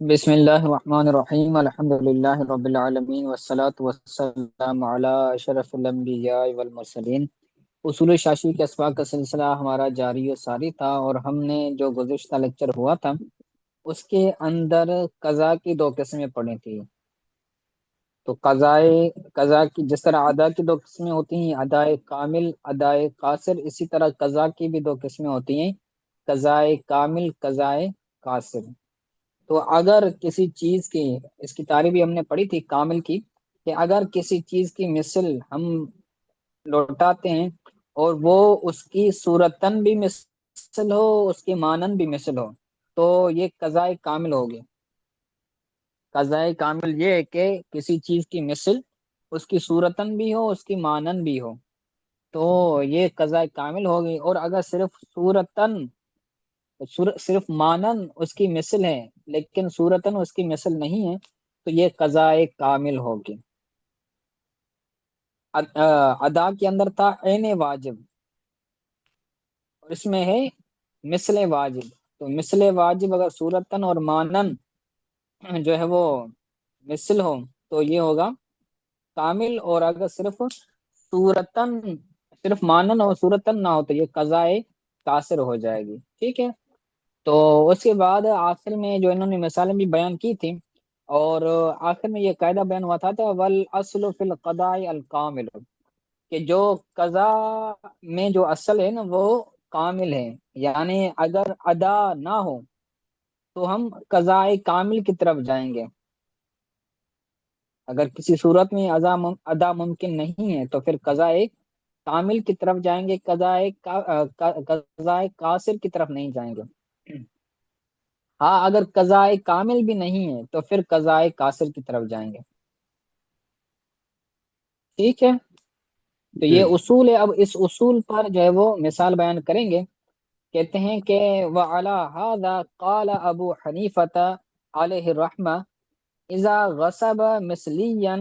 بسم اللہ الرحمن الرحیم الحمد للہ رب العالمین والصلاة والسلام علی اشرف الانبیاء والمرسلین۔ اصول شاشی کے اسباق کا سلسلہ ہمارا جاری و ساری تھا، اور ہم نے جو گزشتہ لیکچر ہوا تھا اس کے اندر قضا کی دو قسمیں پڑھی تھی۔ تو قضا کی جس طرح ادا کی دو قسمیں ہوتی ہیں، ادائے کامل ادائے قاصر، اسی طرح قضا کی بھی دو قسمیں ہوتی ہیں، قضائے کامل قضائے قاصر۔ تو اگر کسی چیز کی، اس کی تعریف بھی ہم نے پڑھی تھی کامل کی، کہ اگر کسی چیز کی مثل ہم لوٹاتے ہیں اور وہ اس کی صورتن بھی مثل ہو، اس کی مانن بھی مثل ہو، تو یہ قضائے کامل ہوگی۔ قضائے کامل یہ ہے کہ کسی چیز کی مثل اس کی صورتن بھی ہو، اس کی مانن بھی ہو، تو یہ قضائے کامل ہوگی۔ اور اگر صرف مانن اس کی مثل ہے لیکن صورتن اس کی مثل نہیں ہے، تو یہ قضائے کامل ہوگی۔ ادا کے اندر تھا عین واجب، اور اس میں ہے مثل واجب۔ تو مثل واجب اگر صورتن اور مانن جو ہے وہ مثل ہو تو یہ ہوگا کامل، اور اگر صرف مانن اور صورتن نہ ہو تو یہ قضائے قاصر ہو جائے گی۔ ٹھیک ہے، تو اس کے بعد آخر میں جو انہوں نے مثالیں بھی بیان کی تھیں، اور آخر میں یہ قاعدہ بیان ہوا تھا والاصل فی القضاء الکامل، کہ جو قضا میں جو اصل ہے نا وہ کامل ہے، یعنی اگر ادا نہ ہو تو ہم قضاء کامل کی طرف جائیں گے۔ اگر کسی صورت میں ادا ممکن نہیں ہے تو پھر قضاء کامل کی طرف جائیں گے، قضاء قاصر کی طرف نہیں جائیں گے۔ ہاں، اگر قضاء کامل بھی نہیں ہے تو پھر قضاء قاصر کی طرف جائیں گے۔ ٹھیک ہے، تو جی یہ اصول ہے۔ اب اس اصول پر جو ہے وہ مثال بیان کریں گے۔ کہتے ہیں کہ وعلی ھذا قال ابو حنیفۃ علیہ الرحمہ اذا غصب مثلیا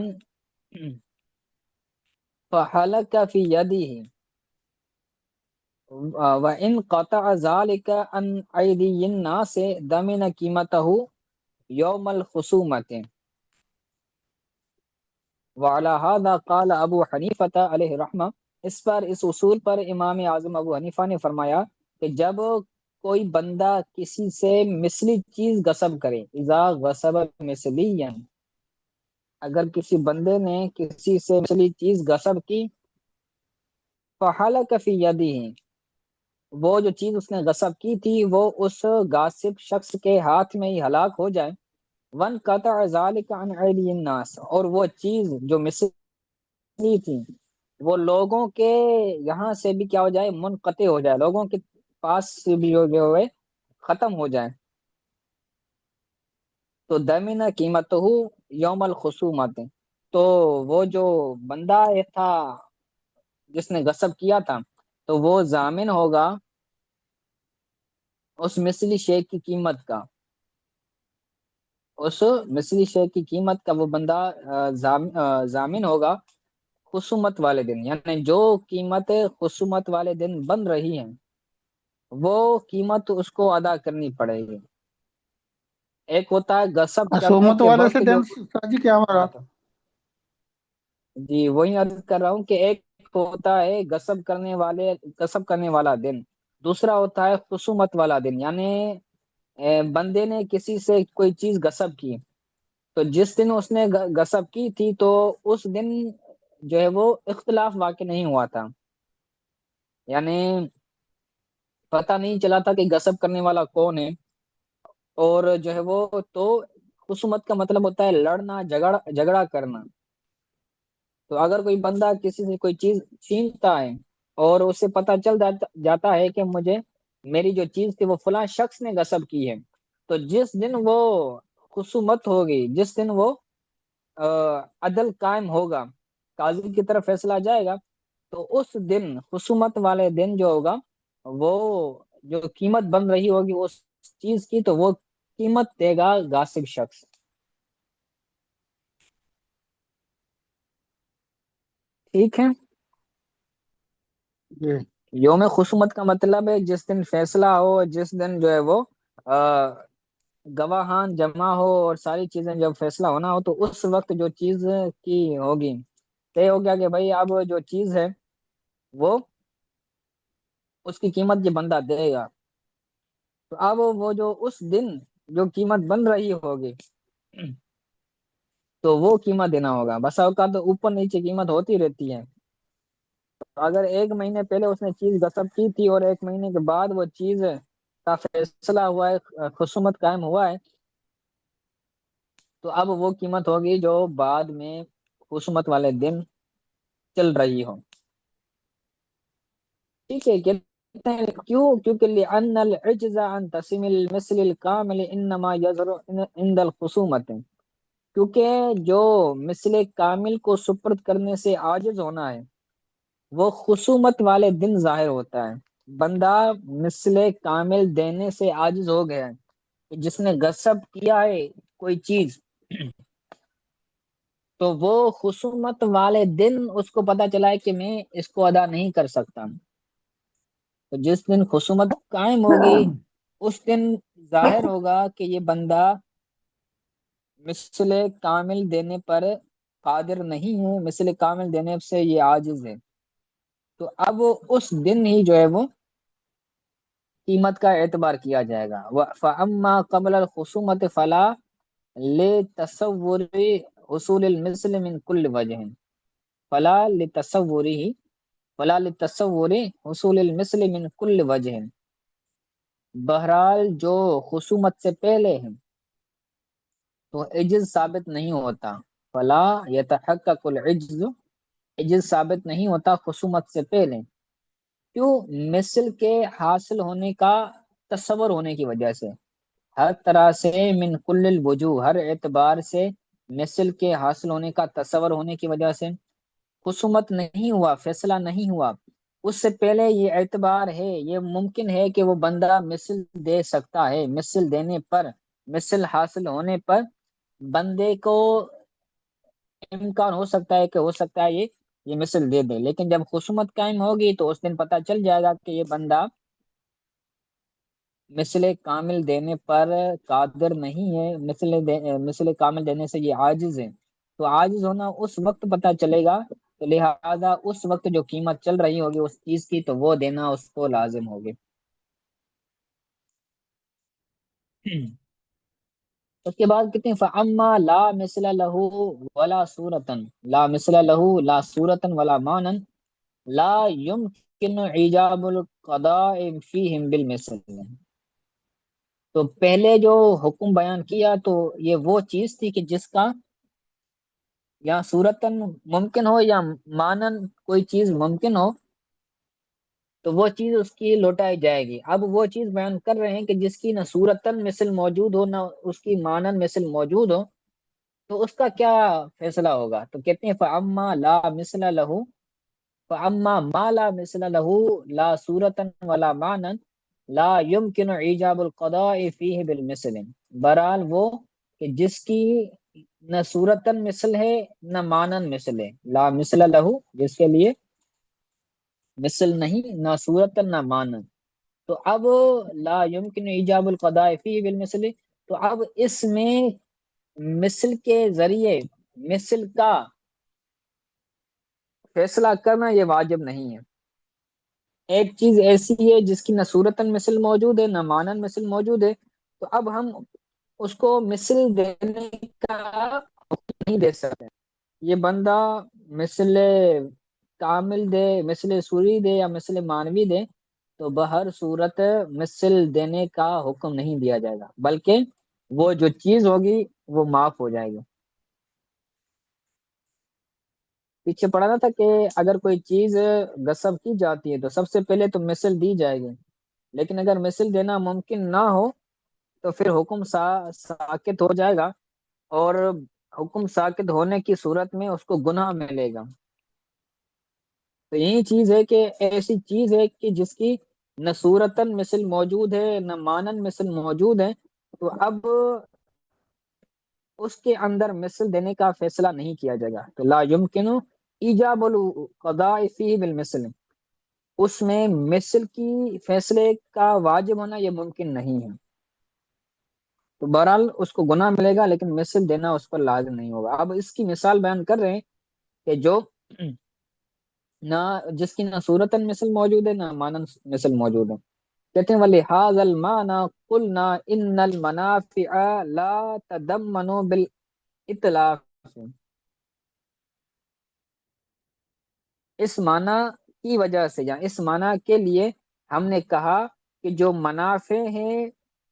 فحلق فی یدہ وان قطع ذلك عن ایدی الناس ضمن قیمتہ یوم الخصومۃ۔ وعلی ھذا قال ابو حنیفۃ علیہ الرحمہ، اس اصول پر امام اعظم ابو حنیفہ نے فرمایا کہ جب کوئی بندہ کسی سے مثلی چیز غصب کرے، اذا غصب مثلیا، اگر کسی بندے نے کسی سے مثلی چیز غصب کی، فحلق فی یدہ، وہ جو چیز اس نے غصب کی تھی وہ اس غاصب شخص کے ہاتھ میں ہی ہلاک ہو جائے، ون قطع ذلك عن ایدی الناس، اور وہ چیز جو مثلی تھی وہ لوگوں کے یہاں سے بھی کیا ہو جائے، منقطع ہو جائے، لوگوں کے پاس سے بھی جو ہے ختم ہو جائے، تو دمن قیمتہ یوم الخصومت، تو وہ جو بندہ تھا جس نے غصب کیا تھا تو وہ ضامن ہوگا اس مثلی شے کی قیمت کا، اس مثلی شے کی قیمت کا وہ بندہ ضامن ہوگا خصومت والے دن، یعنی جو قیمت خصومت والے دن بن رہی ہیں وہ قیمت اس کو ادا کرنی پڑے گی۔ ایک ہوتا ہے غصب کرنے خصومت کے والے سے وقت جو دن سر جی کیا مراد؟ جی وہی عرض کر رہا ہوں کہ ایک ہوتا ہے غصب کرنے والا دن، دوسرا ہوتا ہے خصومت والا دن، یعنی بندے نے کسی سے کوئی چیز غصب کی، تو جس دن اس نے غصب کی تھی تو اس دن جو ہے وہ اختلاف واقع نہیں ہوا تھا، یعنی پتہ نہیں چلا تھا کہ غصب کرنے والا کون ہے، اور جو ہے وہ تو خصومت کا مطلب ہوتا ہے لڑنا، جھگڑا کرنا۔ تو اگر کوئی بندہ کسی سے کوئی چیز چھینتا ہے اور اسے پتہ چل جاتا ہے کہ میری جو چیز تھی وہ فلاں شخص نے غصب کی ہے، تو جس دن وہ خصومت ہوگی، جس دن وہ عدل قائم ہوگا، قاضی کی طرف فیصلہ جائے گا، تو اس دن خصومت والے دن جو ہوگا وہ جو قیمت بن رہی ہوگی اس چیز کی، تو وہ قیمت دے گا غاصب شخص۔ ٹھیک ہے، جی یوم خصومت کا مطلب ہے جس دن فیصلہ ہو، جس دن جو ہے وہ گواہان جمع ہو اور ساری چیزیں جب فیصلہ ہونا ہو، تو اس وقت جو چیز کی ہوگی، طے ہو گیا کہ بھائی اب جو چیز ہے وہ اس کی قیمت یہ بندہ دے گا، تو اب وہ جو اس دن جو قیمت بن رہی ہوگی تو وہ قیمت دینا ہوگا۔ بسا اوقات تو اوپر نیچے قیمت ہوتی رہتی ہے، تو اگر ایک مہینے پہلے اس نے چیز غصب کی تھی اور ایک مہینے کے بعد وہ چیز کا فیصلہ ہوا ہے، خصومت قائم ہوا ہے، تو اب وہ قیمت ہوگی جو بعد میں خصومت والے دن چل رہی ہو۔ ٹھیک ہے، کہتے ہیں کیوں؟ کیونکہ لأن العجز عن تسلیم المثل الکامل انما یظہر عند الخصومت، کیونکہ جو مثل کامل کو سپرد کرنے سے عاجز ہونا ہے وہ خصومت والے دن ظاہر ہوتا ہے۔ بندہ مثل کامل دینے سے عاجز ہو گیا ہے، جس نے غصب کیا ہے کوئی چیز، تو وہ خصومت والے دن اس کو پتا چلا ہے کہ میں اس کو ادا نہیں کر سکتا، تو جس دن خصومت قائم ہوگی اس دن ظاہر ہوگا کہ یہ بندہ مثل کامل دینے پر قادر نہیں ہے، مثل کامل دینے سے یہ عاجز ہے، تو اب اس دن ہی جو ہے وہ قیمت کا اعتبار کیا جائے گا۔ فَأَمَّا قَبْلَ الْخُصُومَةِ فَلَا لِتَصَوُّرِ حصول المثل من كل وجہ، فلا لتصوره فلا لتصور حصول المثل من كل وجہ، بہرحال جو خصومت سے پہلے ہیں تو عجز ثابت نہیں ہوتا، فلا يتحقق العجز، عجز ثابت نہیں ہوتا خصومت سے پہلے، کیوں؟ مثل کے حاصل ہونے کا تصور ہونے کی وجہ سے، ہر طرح سے، من کل الوجوہ، ہر اعتبار سے مثل کے حاصل ہونے کا تصور ہونے کی وجہ سے خصومت نہیں ہوا، فیصلہ نہیں ہوا، اس سے پہلے یہ اعتبار ہے، یہ ممکن ہے کہ وہ بندہ مثل دے سکتا ہے، مثل دینے پر، مثل حاصل ہونے پر بندے کو امکان ہو سکتا ہے کہ ہو سکتا ہے یہ مثل دے دے، لیکن جب خصومت قائم ہوگی تو اس دن پتہ چل جائے گا کہ یہ بندہ مثل کامل دینے پر قادر نہیں ہے، مثل کامل دینے سے یہ عاجز ہے، تو عاجز ہونا اس وقت پتہ چلے گا، تو لہذا اس وقت جو قیمت چل رہی ہوگی اس چیز کی تو وہ دینا اس کو لازم ہوگی۔ اس کے بعد کتنے فَأَمَّا لَا مِثْلَ لَهُ وَلَا صُورَةً، لا مثل له لا صورة ولا مانا لا يمكن ایجاب القضاء فیہم بالمثل، تو پہلے جو حکم بیان کیا تو یہ وہ چیز تھی کہ جس کا یا صورتاً ممکن ہو یا مانن کوئی چیز ممکن ہو تو وہ چیز اس کی لوٹائی جائے گی۔ اب وہ چیز بیان کر رہے ہیں کہ جس کی نہ صورتاً مثل موجود ہو نہ اس کی مانن مثل موجود ہو، تو اس کا کیا فیصلہ ہوگا؟ تو کہتے ہیں فَأَمَّا لَا مِثْلَ لَهُ، فَأَمَّا مَا لَا مِثْلَ لَهُ لَا صُورَةً وَلَا مَانًا لَا يُمْكِنُ ایجاب القضاء فیہ بالمثل، بہرحال وہ کہ جس کی نہ صورتاً مثل ہے نہ مانن مثل ہے، لا مثل لہو جس کے لیے مثل نہیں، نہ صورتاً نہ مانن، تو اب لا يمكن ایجاب القضاء فیہ بالمثل، تو اب اس میں مثل کے ذریعے مثل کا فیصلہ کرنا یہ واجب نہیں ہے۔ ایک چیز ایسی ہے جس کی نہ صورتاً مثل موجود ہے نہ مانن مثل موجود ہے، تو اب ہم اس کو مثل دینے کا نہیں دے سکتے، یہ بندہ مثل کامل دے، مثل سوری دے یا مثل مانوی دے، تو بہر صورت مثل دینے کا حکم نہیں دیا جائے گا، بلکہ وہ جو چیز ہوگی وہ معاف ہو جائے گی۔ پیچھے پڑھا تھا کہ اگر کوئی چیز غصب کی جاتی ہے تو سب سے پہلے تو مثل دی جائے گی، لیکن اگر مثل دینا ممکن نہ ہو تو پھر حکم ساکت ہو جائے گا، اور حکم ساکت ہونے کی صورت میں اس کو گناہ ملے گا۔ تو یہی چیز ہے کہ ایسی چیز ہے کہ جس کی نہ صورتاً مثل موجود ہے نہ مانن مثل موجود ہے، تو اب اس کے اندر مثل دینے کا فیصلہ نہیں کیا جائے گا، تو لا یمکن ایجاب القضاء فیہ بالمثل، اس میں مثل کی فیصلے کا واجب ہونا یہ ممکن نہیں ہے۔ تو بہرحال اس کو گناہ ملے گا، لیکن مثل دینا اس پر لازم نہیں ہوگا۔ اب اس کی مثال بیان کر رہے ہیں کہ جو نہ جس کی نہ صورتن مثل موجود ہے نہ مانن مثل موجود ہے، کہتے ہیں وَلِهَذَا الْمَعْنَى قُلْنَا إِنَّ الْمَنَافِعَ لَا تَضَمَّنُ بِالْإِطْلَاقِ، اس معنی کی وجہ سے یا اس معنی کے لیے ہم نے کہا کہ جو منافع ہیں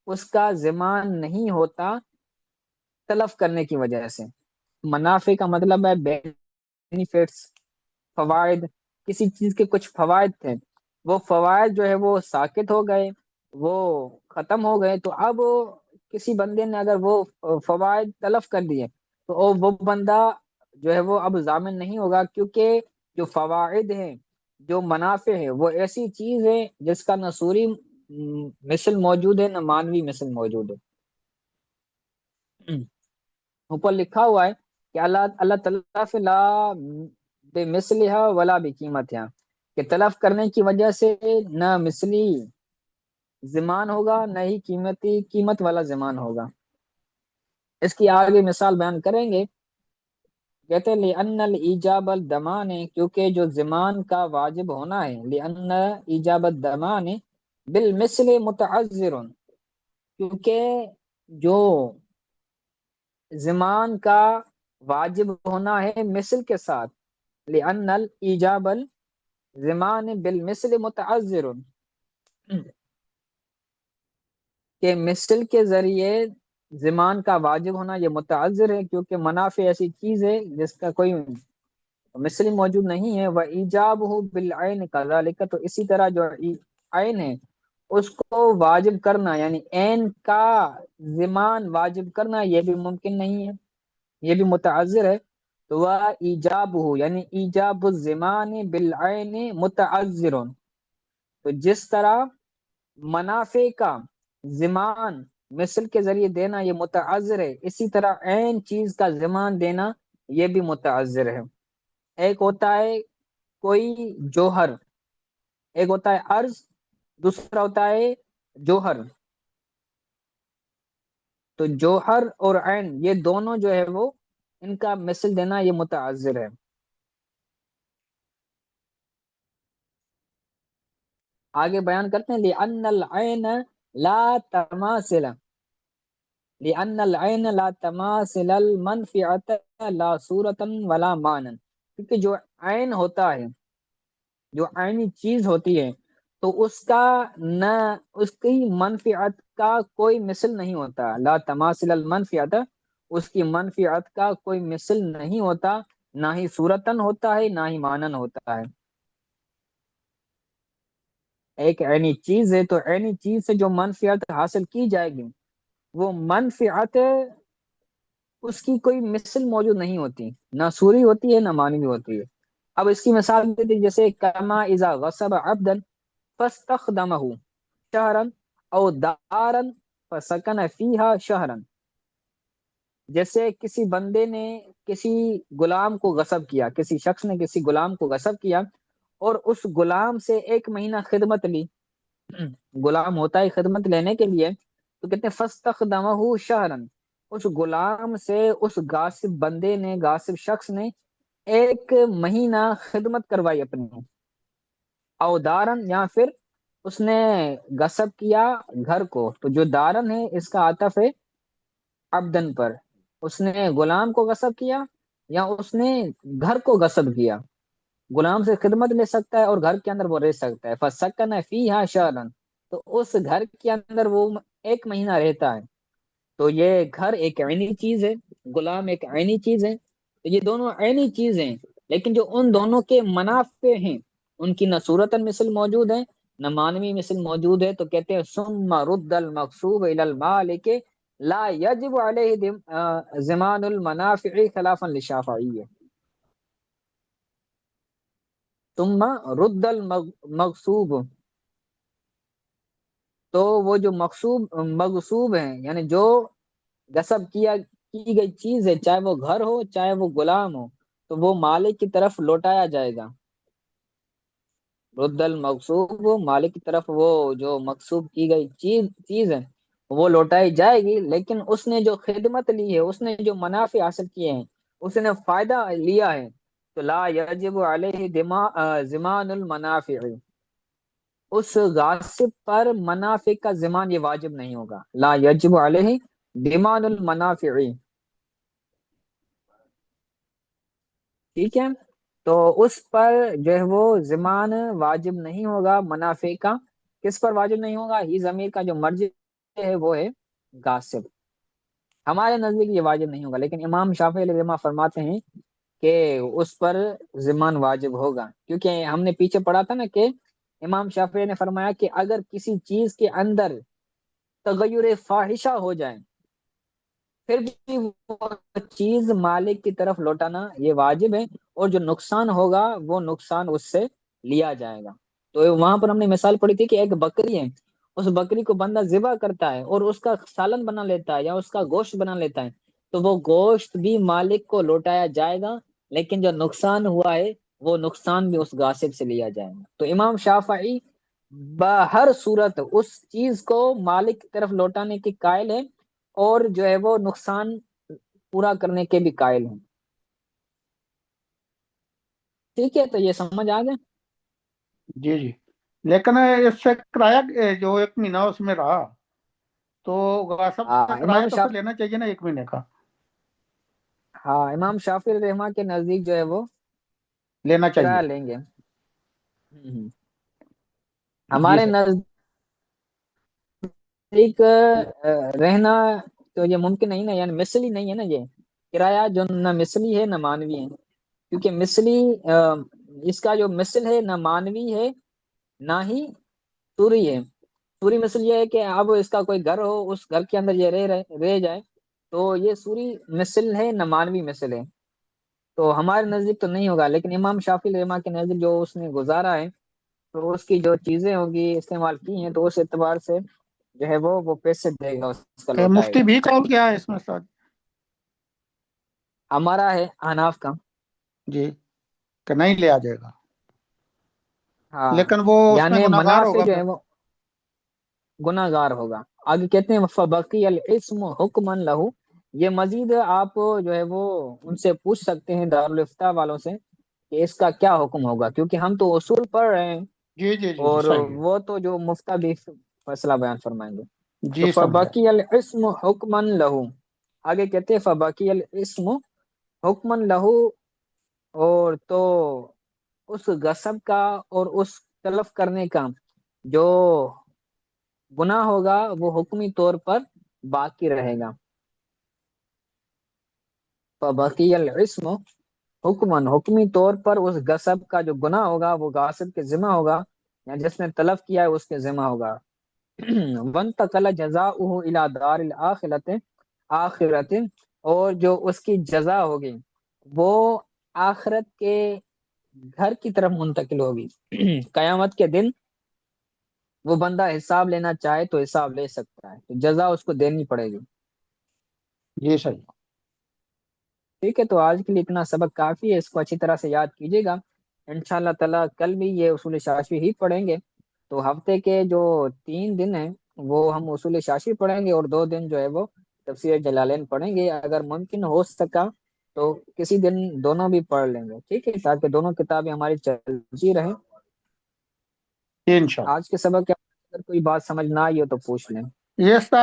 اس کا ضمان نہیں ہوتا تلف کرنے کی وجہ سے۔ منافع کا مطلب ہے بینیفٹس، فوائد، کسی چیز کے کچھ فوائد تھے، وہ فوائد جو ہے وہ ساکت ہو گئے، وہ ختم ہو گئے، تو اب کسی بندے نے اگر وہ فوائد تلف کر دیے تو وہ بندہ جو ہے وہ اب ضامن نہیں ہوگا، کیونکہ جو فوائد ہیں، جو منافع ہے، وہ ایسی چیز ہے جس کا نہ سوری مثل موجود ہے نہ مانوی مثل موجود ہے۔ اوپر لکھا ہوا ہے کہ اللہ اللہ تعالیٰ فی لا بے مثلہا ولا بے قیمتہا، کہ تلف کرنے کی وجہ سے نہ مثلی زمان ہوگا نہ ہی قیمت والا زمان ہوگا۔ اس کی آگے مثال بیان کریں گے، کہتے ہیں لِأَنَّ الْإِيجَابَ الضَّمَانِ، کیونکہ جو زمان کا واجب ہونا ہے، لِأَنَّ ایجاب الضَّمَانِ بالمثل متعذر، کیونکہ جو زمان کا واجب ہونا ہے مثل کے ساتھ، لِأَنَّ الْإِيجَابَ الضَّمَانِ بالمثل متعذر، کہ مثل کے ذریعے زمان کا واجب ہونا یہ متعذر ہے، کیونکہ منافع ایسی چیز ہے جس کا کوئی مثل موجود نہیں ہے۔ وَإِيجَابُهُ بِالْعَيْنِ كَذَلِكَ، تو اسی طرح جو عین ہے اس کو واجب کرنا، یعنی عین کا زمان واجب کرنا، یہ بھی ممکن نہیں ہے، یہ بھی متعذر ہے۔ تو وہ ایجابہ یعنی ایجاب الزمان بالعین متعذر، تو جس طرح منافع کا زمان مثل کے ذریعے دینا یہ متعذر ہے، اسی طرح عین چیز کا زمان دینا یہ بھی متعذر ہے۔ ایک ہوتا ہے کوئی جوہر، ایک ہوتا ہے ارض، دوسرا ہوتا ہے جوہر، تو جوہر اور عین یہ دونوں جو ہے وہ ان کا مثل دینا یہ متعذر ہے۔ آگے بیان کرتے ہیں لِأَنَّ الْعَيْنَ لَا تَمَاثِلَ، لِأَنَّ الْعَيْنَ لَا تَمَاثِلَ الْمَنْفِعَةَ لَا صُورَةً وَلَا مَعْنًا، کیونکہ جو عین ہوتا ہے، جو عینی چیز ہوتی ہے، تو اس کا نہ اس کی منفعت کا کوئی مثل نہیں ہوتا، لا تماثل المنفعت، اس کی منفعت کا کوئی مثل نہیں ہوتا، نہ ہی صورتن ہوتا ہے نہ ہی مانن ہوتا ہے۔ ایک عینی چیز ہے تو عینی چیز سے جو منفعت حاصل کی جائے گی وہ منفعت اس کی کوئی مثل موجود نہیں ہوتی، نہ سوری ہوتی ہے نہ مانوی ہوتی ہے۔ اب اس کی مثال دیتے ہیں، جیسے کما اذا غصب عبدا فاستخدمه شهرا او دارا فسكن فيها شهرا، جیسے کسی بندے نے کسی غلام کو غصب کیا، کسی شخص نے کسی غلام کو غصب کیا اور اس غلام سے ایک مہینہ خدمت لی، غلام ہوتا ہے خدمت لینے کے لیے، تو کہتے ہیں فاستخدمه شهرا، اس غلام سے اس غاصب بندے نے، غاصب شخص نے ایک مہینہ خدمت کروائی اپنی، او دارن یا پھر اس نے غصب کیا گھر کو، تو جو دارن ہے اس کا عطف ہے عبدن پر، اس نے غلام کو غصب کیا یا اس نے گھر کو غصب کیا، غلام سے خدمت لے سکتا ہے اور گھر کے اندر وہ رہ سکتا ہے، فسکن فیہا شہرا، تو اس گھر کے اندر وہ ایک مہینہ رہتا ہے۔ تو یہ گھر ایک عینی چیز ہے، غلام ایک عینی چیز ہے، تو یہ دونوں عینی چیز ہیں، لیکن جو ان دونوں کے منافع ہیں ان کی نہ صورتن مثل موجود ہے نہ مانوی مثل موجود ہے، تو کہتے ہیں ثم رد المقصوب الى المالک لا یجب علیہ ضمان المنافع خلافا للشافعی، ثم رد المغصوب، تو وہ جو مغصوب ہیں یعنی جو غصب کی گئی چیز ہے، چاہے وہ گھر ہو چاہے وہ غلام ہو، تو وہ مالک کی طرف لوٹایا جائے گا۔ رد المغصوب، مالک کی طرف وہ جو مغصوب کی گئی چیز ہے وہ لوٹائی جائے گی، لیکن اس نے جو خدمت لی ہے، اس نے جو منافع حاصل کیے ہیں، اس نے فائدہ لیا ہے، تو لا یجب علیہ ضمان المنافع، اس غاصب پر منافع کا ضمان یہ واجب نہیں ہوگا. لا یجب علیہ ضمان المنافع. ٹھیک ہے، تو اس پر جو ہے وہ ضمان واجب نہیں ہوگا منافع کا. کس پر واجب نہیں ہوگا؟ ہی ضمیر کا جو مرجع ہے وہ ہے غاصب. ہمارے نزدیک یہ واجب نہیں ہوگا، لیکن امام شافعی علیہ الرحمہ فرماتے ہیں کہ اس پر ضمان واجب ہوگا، کیونکہ ہم نے پیچھے پڑھا تھا نا کہ امام شافعی نے فرمایا کہ اگر کسی چیز کے اندر تغیر فاحشہ ہو جائے، پھر بھی وہ چیز مالک کی طرف لوٹانا یہ واجب ہے، اور جو نقصان ہوگا وہ نقصان اس سے لیا جائے گا. تو وہاں پر ہم نے مثال پڑھی تھی کہ ایک بکری ہے، اس بکری کو بندہ ذبح کرتا ہے اور اس کا سالن بنا لیتا ہے یا اس کا گوشت بنا لیتا ہے، تو وہ گوشت بھی مالک کو لوٹایا جائے گا، لیکن جو نقصان ہوا ہے وہ نقصان بھی اس غاصب سے لیا جائے گا. تو امام شافعی بہر صورت اس چیز کو مالک کی طرف لوٹانے کی قائل ہے، اور جو ہے وہ نقصان پورا کرنے کے بھی قائل ہیں. ٹھیک ہے، تو یہ سمجھ آ گیا. جی جی، لیکن اس سے کرایہ جو 1 مہینہ اس میں رہا، تو غاصب سے کرایہ امام تو پھر شاف لینا چاہیے نا 1 مہینے کا؟ ہاں، امام شافعی رحمہ کے نزدیک جو ہے وہ لینا چاہیے. کرایہ لیں گے. ہوں۔ جی ہمارے سر. نزدیک رہنا تو یہ ممکن نہیں نا، یعنی مثلی نہیں ہے نا یہ کرایہ، جو نہ مثلی ہے نہ مانوی ہے. کیونکہ مثلی اس کا جو مثل ہے نہ مانوی ہے نہ ہی سوری ہے. سوری مثل یہ ہے کہ اب اس کا کوئی گھر ہو، اس گھر کے اندر یہ رہ جائے، تو یہ سوری مثل ہے نہ مانوی مثل ہے. تو ہمارے نزدیک تو نہیں ہوگا، لیکن امام شافعی رحمہ کے نزدیک جو اس نے گزارا ہے، تو اس کی جو چیزیں ہوگی استعمال کی ہیں، تو اس اعتبار سے جو ہے وہ پیسے دے گا، اس کا لوٹائے مفتی گا. بھی قول کیا ہے اس میں سر؟ ہمارا ہے حناف کا. جی، کہ نہیں لیا جائے گا، ہاں، لیکن وہ اس میں یعنی گناہگار منافع ہوگا جو پھر. ہے وہ گناہ گار ہوگا. آگے کہتے ہیں فبقی الاسم حکما لہو. یہ مزید آپ جو ہے وہ ان سے پوچھ سکتے ہیں دارالفتہ والوں سے کہ اس کا کیا حکم ہوگا، کیونکہ ہم تو اصول پڑھ رہے ہیں، جی جی جی جی، اور صحیح ہے. وہ تو جو مفتہ بھی فیصلہ بیان فرمائیں گے. تو جی سمجھا. فبقی الاسم حکما لہو. آگے کہتے ہیں فبقی الاسم حکما لہو، اور تو اس غصب کا اور اس تلف کرنے کا جو گناہ ہوگا وہ حکمی طور پر باقی رہے گا. فبقی الاسم حکمن، حکمی طور پر اس غصب کا جو گناہ ہوگا وہ غاصب کے ذمہ ہوگا، یا جس نے تلف کیا ہے اس کے ذمہ ہوگا. وانتقل جزاؤہ الی دار الاخرۃ، آخرت، اور جو اس کی جزا ہوگی وہ آخرت کے گھر کی طرف منتقل ہوگی. قیامت کے دن وہ بندہ حساب لینا چاہے تو حساب لے سکتا ہے، تو جزا اس کو دینی پڑے گی. جی صحیح. ٹھیک ہے، تو آج کے لیے اتنا سبق کافی ہے، اس کو اچھی طرح سے یاد کیجیے گا. انشاءاللہ تعالی کل بھی یہ اصول شاشی ہی پڑھیں گے. تو ہفتے کے جو 3 دن ہیں وہ ہم اصول شاشی پڑھیں گے، اور 2 دن جو ہے وہ تفسیر جلالین پڑھیں گے. اگر ممکن ہو سکا تو کسی دن دونوں بھی پڑھ لیں گے، ٹھیک ہے، تاکہ دونوں کتابیں ہماری چلتی رہیں. انشاءاللہ. آج کے سبق کے اگر کوئی بات سمجھ نہ آئی ہو تو پوچھ لیں. یہ